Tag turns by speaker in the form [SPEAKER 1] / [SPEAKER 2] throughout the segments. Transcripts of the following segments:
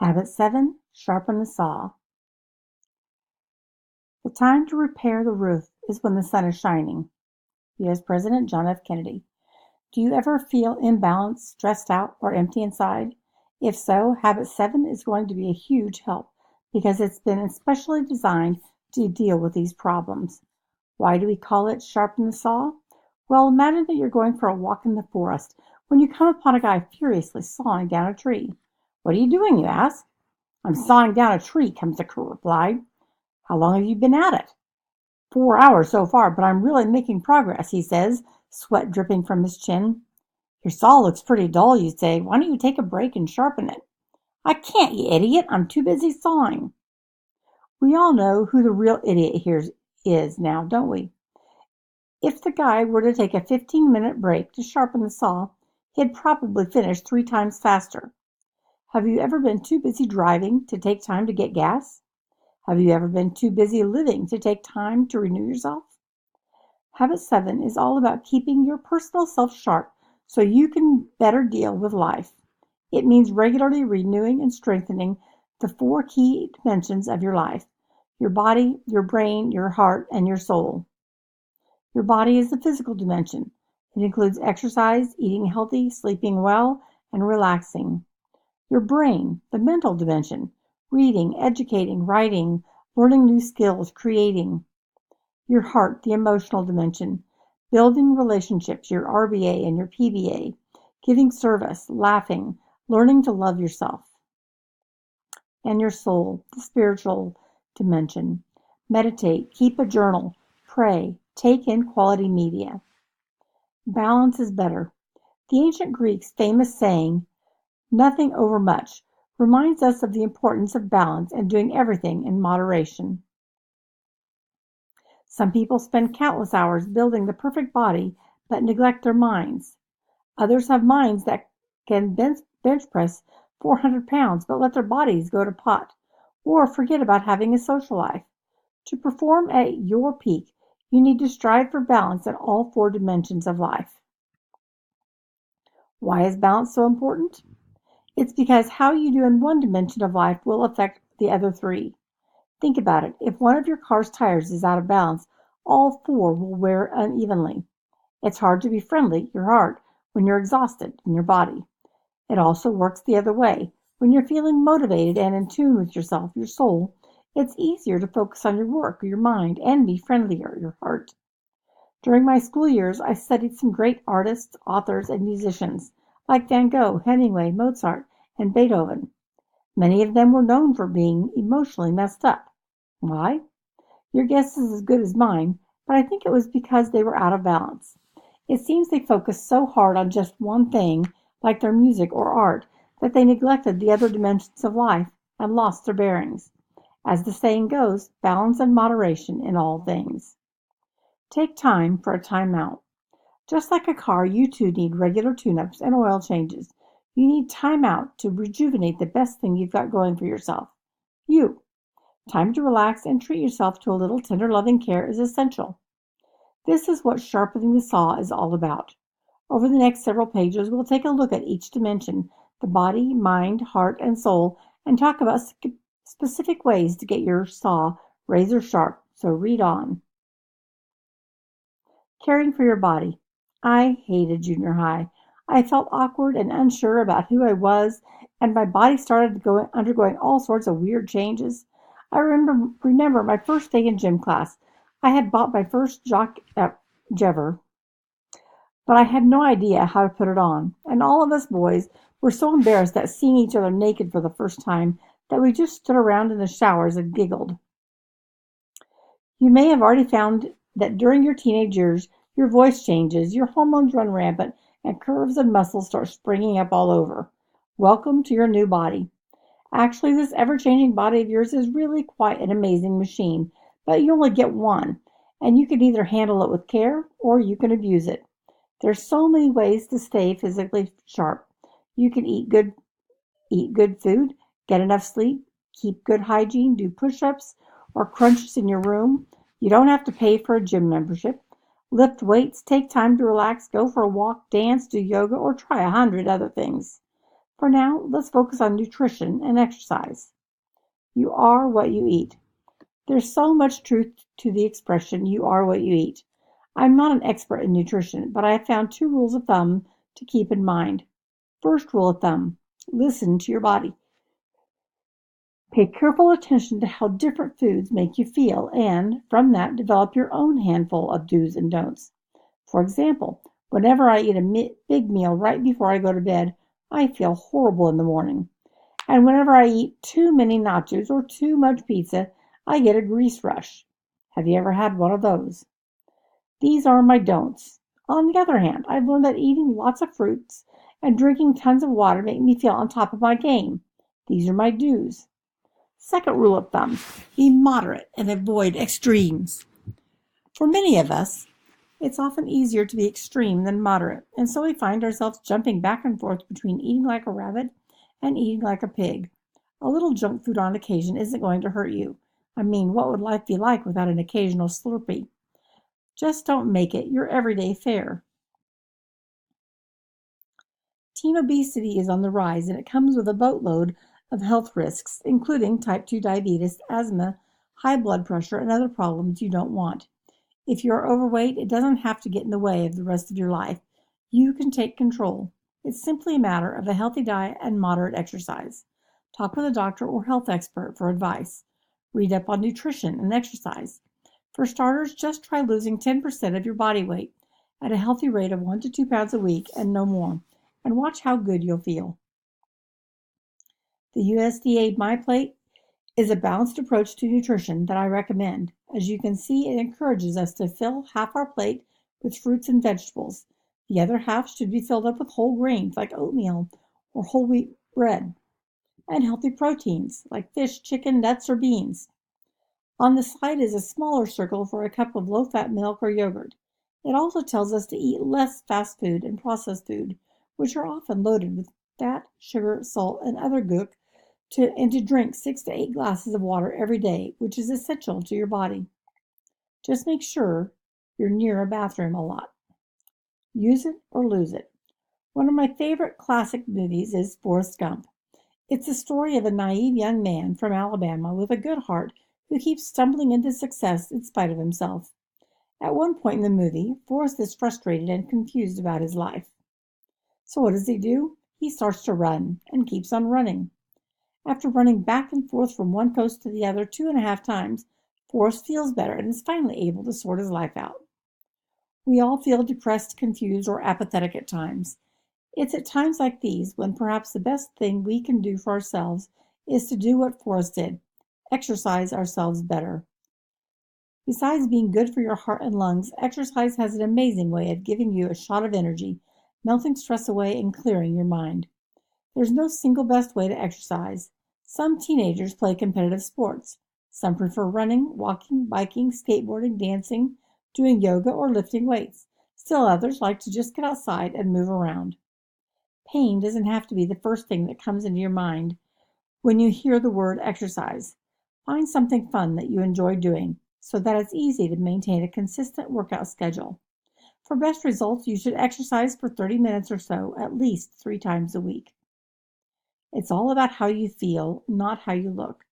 [SPEAKER 1] Habit 7. Sharpen the saw. The time to repair the roof is when the sun is shining. U.S. President John F. Kennedy. Do you ever feel imbalanced, stressed out, or empty inside? If so, Habit 7 is going to be a huge help because it's been especially designed to deal with these problems. Why do we call it sharpen the saw? Well, imagine that you're going for a walk in the forest when you come upon a guy furiously sawing down a tree. What are you doing, you ask? I'm sawing down a tree, comes the reply. How long have you been at it? 4 hours so far, but I'm really making progress, he says, sweat dripping from his chin. Your saw looks pretty dull, you say. Why don't you take a break and sharpen it? I can't, you idiot. I'm too busy sawing. We all know who the real idiot here is now, don't we? If the guy were to take a 15-minute break to sharpen the saw, he'd probably finish 3 times faster. Have you ever been too busy driving to take time to get gas? Have you ever been too busy living to take time to renew yourself? Habit 7 is all about keeping your personal self sharp so you can better deal with life. It means regularly renewing and strengthening the 4 key dimensions of your life: your body, your brain, your heart, and your soul. Your body is the physical dimension. It includes exercise, eating healthy, sleeping well, and relaxing. Your brain, the mental dimension, reading, educating, writing, learning new skills, creating. Your heart, the emotional dimension, building relationships, your RBA and your PBA, giving service, laughing, learning to love yourself. And your soul, the spiritual dimension. Meditate, keep a journal, pray, take in quality media. Balance is better. The ancient Greeks' famous saying, "Nothing over much," reminds us of the importance of balance and doing everything in moderation. Some people spend countless hours building the perfect body but neglect their minds. Others have minds that can bench press 400 pounds but let their bodies go to pot or forget about having a social life. To perform at your peak, you need to strive for balance in all 4 dimensions of life. Why is balance so important? It's because how you do in one dimension of life will affect the other 3. Think about it. If one of your car's tires is out of balance, all 4 will wear unevenly. It's hard to be friendly, your heart, when you're exhausted in your body. It also works the other way. When you're feeling motivated and in tune with yourself, your soul, it's easier to focus on your work or your mind and be friendlier, your heart. During my school years, I studied some great artists, authors, and musicians, like Van Gogh, Hemingway, Mozart, and Beethoven. Many of them were known for being emotionally messed up. Why? Your guess is as good as mine, but I think it was because they were out of balance. It seems they focused so hard on just one thing, like their music or art, that they neglected the other dimensions of life and lost their bearings. As the saying goes, balance and moderation in all things. Take time for a timeout. Just like a car, you too need regular tune-ups and oil changes. You need time out to rejuvenate the best thing you've got going for yourself. You. Time to relax and treat yourself to a little tender loving care is essential. This is what sharpening the saw is all about. Over the next several pages, we'll take a look at each dimension, the body, mind, heart, and soul, and talk about specific ways to get your saw razor sharp. So read on. Caring for your body. I hated junior high. I felt awkward and unsure about who I was, and my body started undergoing all sorts of weird changes. I remember my first day in gym class. I had bought my first jock Jever, but I had no idea how to put it on, and all of us boys were so embarrassed at seeing each other naked for the first time that we just stood around in the showers and giggled. You may have already found that during your teenage years, your voice changes, your hormones run rampant, and curves and muscles start springing up all over. Welcome to your new body. Actually, this ever-changing body of yours is really quite an amazing machine, but you only get one, and you can either handle it with care or you can abuse it. There's so many ways to stay physically sharp. You can eat good food, get enough sleep, keep good hygiene, do push-ups or crunches in your room. You don't have to pay for a gym membership. Lift weights, take time to relax, go for a walk, dance, do yoga, or try 100 other things. For now, let's focus on nutrition and exercise. You are what you eat. There's so much truth to the expression, you are what you eat. I'm not an expert in nutrition, but I have found 2 rules of thumb to keep in mind. First rule of thumb, listen to your body. Pay careful attention to how different foods make you feel and, from that, develop your own handful of do's and don'ts. For example, whenever I eat a big meal right before I go to bed, I feel horrible in the morning. And whenever I eat too many nachos or too much pizza, I get a grease rush. Have you ever had one of those? These are my don'ts. On the other hand, I've learned that eating lots of fruits and drinking tons of water make me feel on top of my game. These are my do's. Second rule of thumb, be moderate and avoid extremes. For many of us, it's often easier to be extreme than moderate, and so we find ourselves jumping back and forth between eating like a rabbit and eating like a pig. A little junk food on occasion isn't going to hurt you. I mean, what would life be like without an occasional Slurpee? Just don't make it your everyday fare. Teen obesity is on the rise, and it comes with a boatload of health risks, including type 2 diabetes, asthma, high blood pressure, and other problems you don't want. If you are overweight, it doesn't have to get in the way of the rest of your life. You can take control. It's simply a matter of a healthy diet and moderate exercise. Talk with a doctor or health expert for advice. Read up on nutrition and exercise. For starters, just try losing 10% of your body weight at a healthy rate of 1 to 2 pounds a week and no more, and watch how good you'll feel. The USDA MyPlate is a balanced approach to nutrition that I recommend. As you can see, it encourages us to fill half our plate with fruits and vegetables. The other half should be filled up with whole grains like oatmeal or whole wheat bread, and healthy proteins like fish, chicken, nuts, or beans. On the side is a smaller circle for a cup of low-fat milk or yogurt. It also tells us to eat less fast food and processed food, which are often loaded with fat, sugar, salt, and other gook, and to drink 6 to 8 glasses of water every day, which is essential to your body. Just make sure you're near a bathroom a lot. Use it or lose it. One of my favorite classic movies is Forrest Gump. It's the story of a naive young man from Alabama with a good heart who keeps stumbling into success in spite of himself. At one point in the movie, Forrest is frustrated and confused about his life. So what does he do? He starts to run and keeps on running. After running back and forth from one coast to the other 2.5 times, Forrest feels better and is finally able to sort his life out. We all feel depressed, confused, or apathetic at times. It's at times like these when perhaps the best thing we can do for ourselves is to do what Forrest did, exercise ourselves better. Besides being good for your heart and lungs, exercise has an amazing way of giving you a shot of energy, melting stress away and clearing your mind. There's no single best way to exercise. Some teenagers play competitive sports. Some prefer running, walking, biking, skateboarding, dancing, doing yoga, or lifting weights. Still others like to just get outside and move around. Pain doesn't have to be the first thing that comes into your mind when you hear the word exercise. Find something fun that you enjoy doing so that it's easy to maintain a consistent workout schedule. For best results, you should exercise for 30 minutes or so at least 3 times a week. It's all about how you feel, not how you look.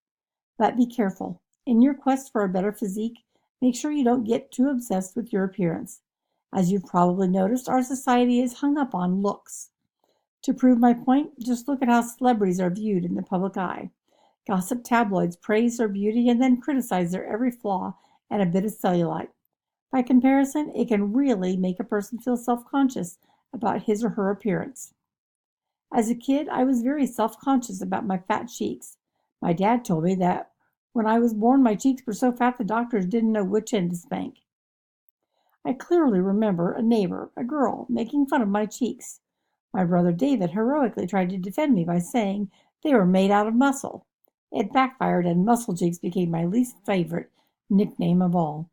[SPEAKER 1] But be careful. In your quest for a better physique, make sure you don't get too obsessed with your appearance. As you've probably noticed, our society is hung up on looks. To prove my point, just look at how celebrities are viewed in the public eye. Gossip tabloids praise their beauty and then criticize their every flaw and a bit of cellulite. By comparison, it can really make a person feel self-conscious about his or her appearance. As a kid, I was very self-conscious about my fat cheeks. My dad told me that when I was born, my cheeks were so fat the doctors didn't know which end to spank. I clearly remember a neighbor, a girl, making fun of my cheeks. My brother David heroically tried to defend me by saying they were made out of muscle. It backfired, and muscle cheeks became my least favorite nickname of all.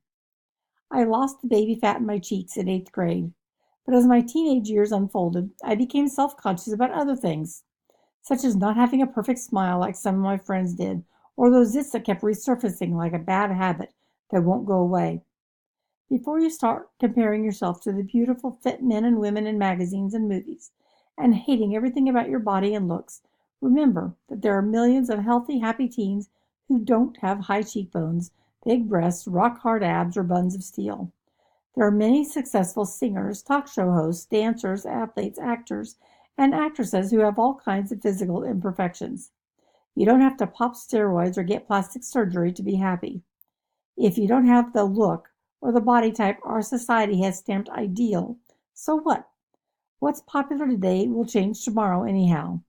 [SPEAKER 1] I lost the baby fat in my cheeks in 8th grade. But as my teenage years unfolded, I became self-conscious about other things, such as not having a perfect smile like some of my friends did, or those zits that kept resurfacing like a bad habit that won't go away. Before you start comparing yourself to the beautiful, fit men and women in magazines and movies, and hating everything about your body and looks, remember that there are millions of healthy, happy teens who don't have high cheekbones, big breasts, rock-hard abs, or buns of steel. There are many successful singers, talk show hosts, dancers, athletes, actors, and actresses who have all kinds of physical imperfections. You don't have to pop steroids or get plastic surgery to be happy. If you don't have the look or the body type our society has stamped ideal, so what? What's popular today will change tomorrow anyhow.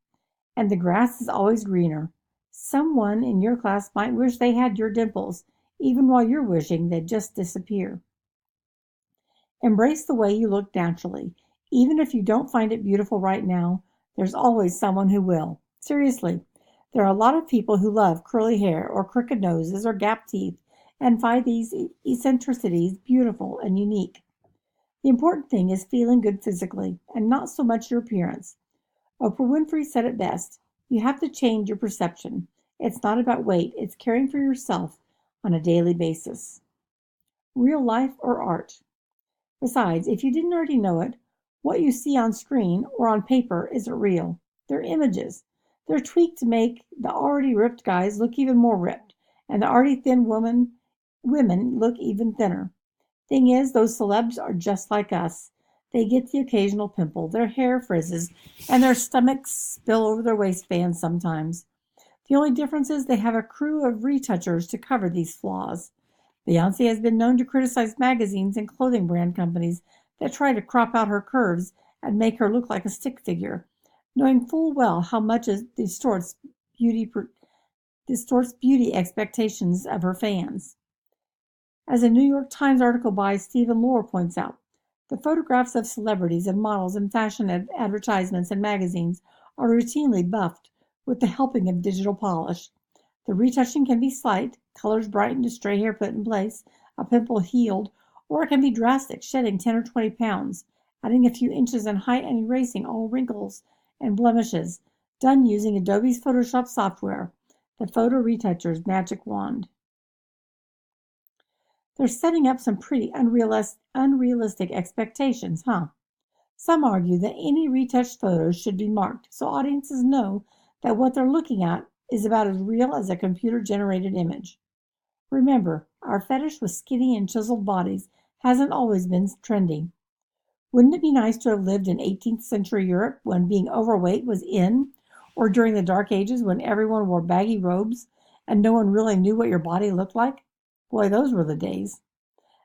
[SPEAKER 1] And the grass is always greener. Someone in your class might wish they had your dimples, even while you're wishing they'd just disappear. Embrace the way you look naturally. Even if you don't find it beautiful right now, there's always someone who will. Seriously, there are a lot of people who love curly hair or crooked noses or gap teeth and find these eccentricities beautiful and unique. The important thing is feeling good physically and not so much your appearance. Oprah Winfrey said it best. You have to change your perception. It's not about weight, it's caring for yourself on a daily basis. Real life or art? Besides, if you didn't already know it, what you see on screen or on paper isn't real. They're images. They're tweaked to make the already ripped guys look even more ripped, and the already thin women look even thinner. Thing is, those celebs are just like us. They get the occasional pimple, their hair frizzes, and their stomachs spill over their waistbands sometimes. The only difference is they have a crew of retouchers to cover these flaws. Beyoncé has been known to criticize magazines and clothing brand companies that try to crop out her curves and make her look like a stick figure, knowing full well how much it distorts beauty expectations of her fans. As a New York Times article by Stephen Lohr points out, the photographs of celebrities and models in fashion advertisements and magazines are routinely buffed with the helping of digital polish. The retouching can be slight, colors brightened, a stray hair put in place, a pimple healed, or it can be drastic, shedding 10 or 20 pounds, adding a few inches in height and erasing all wrinkles and blemishes, done using Adobe's Photoshop software, the photo retoucher's magic wand. They're setting up some pretty unrealistic expectations, huh? Some argue that any retouched photos should be marked so audiences know that what they're looking at is about as real as a computer-generated image. Remember, our fetish with skinny and chiseled bodies hasn't always been trendy. Wouldn't it be nice to have lived in 18th century Europe when being overweight was in, or during the Dark Ages when everyone wore baggy robes and no one really knew what your body looked like? Boy, those were the days.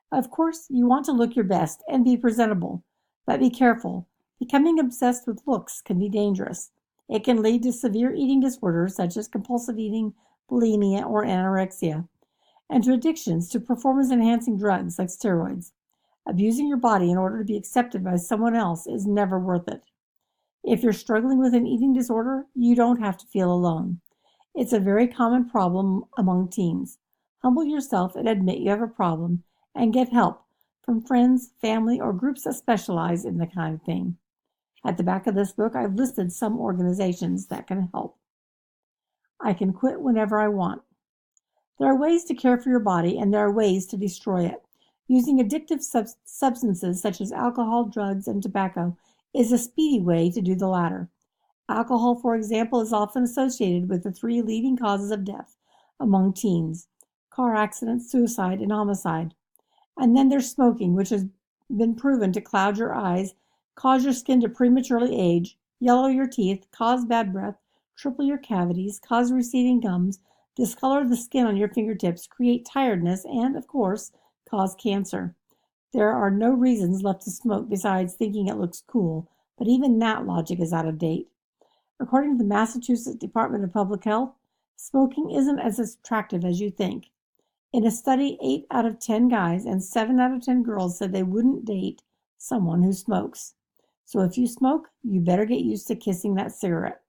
[SPEAKER 1] Of course, you want to look your best and be presentable, but be careful. Becoming obsessed with looks can be dangerous. It can lead to severe eating disorders such as compulsive eating, bulimia, or anorexia, and to addictions to performance-enhancing drugs like steroids. Abusing your body in order to be accepted by someone else is never worth it. If you're struggling with an eating disorder, you don't have to feel alone. It's a very common problem among teens. Humble yourself and admit you have a problem and get help from friends, family, or groups that specialize in the kind of thing. At the back of this book, I've listed some organizations that can help. I can quit whenever I want. There are ways to care for your body, and there are ways to destroy it. Using addictive substances such as alcohol, drugs, and tobacco is a speedy way to do the latter. Alcohol, for example, is often associated with the 3 leading causes of death among teens: car accidents, suicide, and homicide. And then there's smoking, which has been proven to cloud your eyes, cause your skin to prematurely age, yellow your teeth, cause bad breath, triple your cavities, cause receding gums, discolor the skin on your fingertips, create tiredness, and, of course, cause cancer. There are no reasons left to smoke besides thinking it looks cool, but even that logic is out of date. According to the Massachusetts Department of Public Health, smoking isn't as attractive as you think. In a study, 8 out of 10 guys and 7 out of 10 girls said they wouldn't date someone who smokes. So if you smoke, you better get used to kissing that cigarette.